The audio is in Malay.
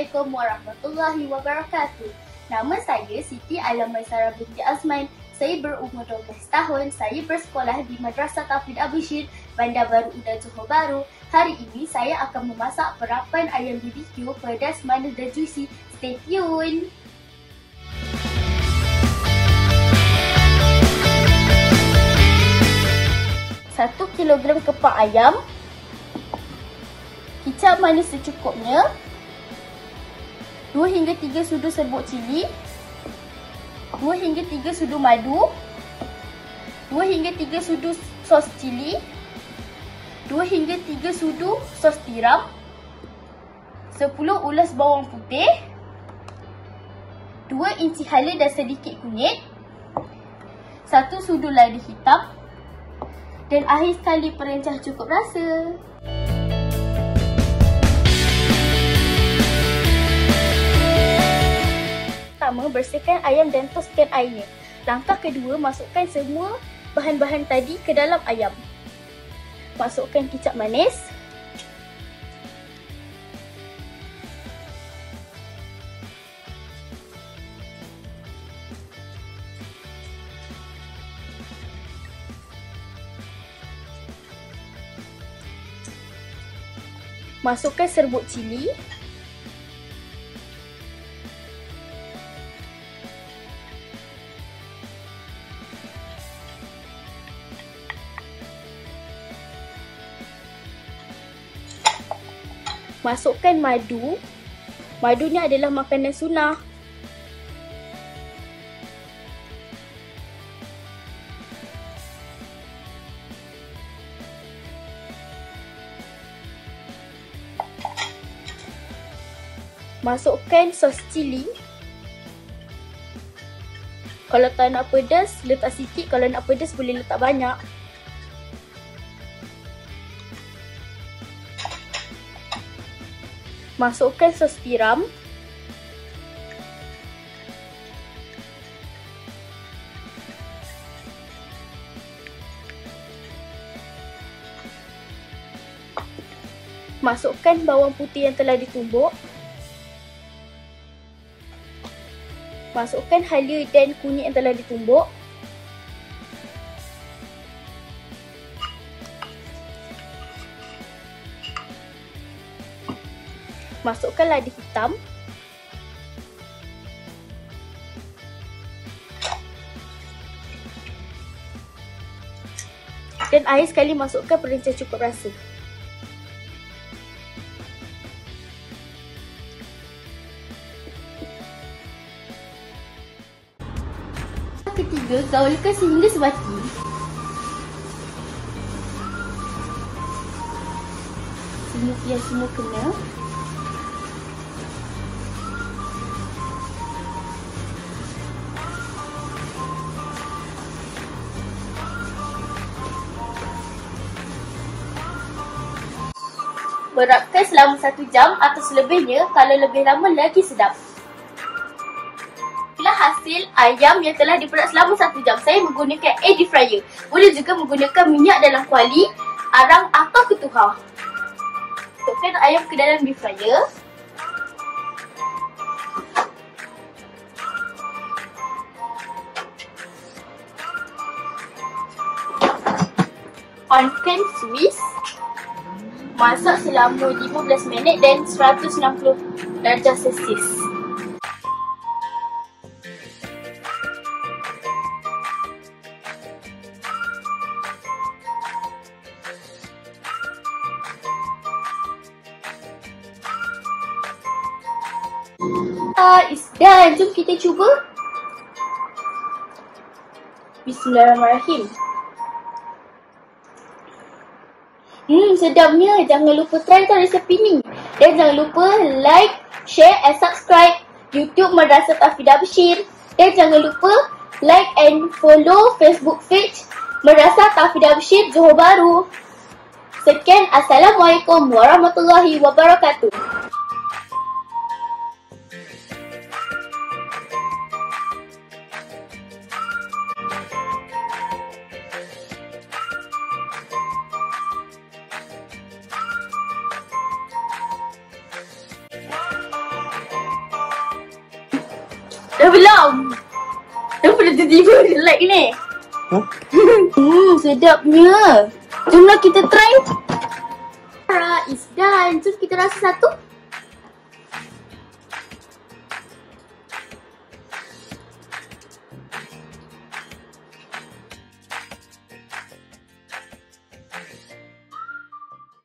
Assalamualaikum warahmatullahi wabarakatuh. Nama saya Siti Alamaisara binti Azman. Saya berumur 12 tahun. Saya bersekolah di Madrasah Taufiq Abu Syir, Bandar Baru Uda, Johor Bahru. Hari ini saya akan memasak perapan ayam BBQ pedas, manis dan juicy. Stay tune! 1 kilogram kepak ayam, kicap manis secukupnya, 2 hingga 3 sudu serbuk cili, 2 hingga 3 sudu madu, 2 hingga 3 sudu sos cili, 2 hingga 3 sudu sos tiram, 10 ulas bawang putih, 2 inci hala dan sedikit kunyit, 1 sudu lada hitam, dan akhir sekali perencah cukup rasa. Pertama, bersihkan ayam dan toskan airnya. Langkah kedua, masukkan semua bahan-bahan tadi ke dalam ayam. Masukkan kicap manis, masukkan serbuk cili, masukkan madu. Madu ni adalah makanan sunnah. Masukkan sos cili. Kalau tak nak pedas, letak sikit. Kalau nak pedas, boleh letak banyak. Masukkan sos tiram. Masukkan bawang putih yang telah ditumbuk. Masukkan hala dan kunyit yang telah ditumbuk. Masukkan lada hitam. Dan akhir sekali masukkan perencah cukup rasa. Ketiga, gaulkan sehingga sebati. Semua kena. Beratkan selama 1 jam atau selebihnya. Kalau lebih lama lagi sedap. Inilah hasil ayam yang telah diperak selama 1 jam. Saya menggunakan air deep fryer. Boleh juga menggunakan minyak dalam kuali, arang atau ketuhar. Masukkan ayam ke dalam deep fryer. On-kan Swiss. Masak selama 15 minit dan 160 darjah Celsius. It's done. Jom kita cuba. Bismillahirrahmanirrahim. Sedapnya. Jangan lupa try resep ini. Dan jangan lupa like, share and subscribe YouTube Madrasah Taufiq Abu Syir. Dan jangan lupa like and follow Facebook page Madrasah Taufiq Abu Syir Johor Bahru. Sekian. Assalamualaikum warahmatullahi wabarakatuh. tiba dia like ni. Sedapnya. Jomlah kita try. Is done. Jom kita rasa satu.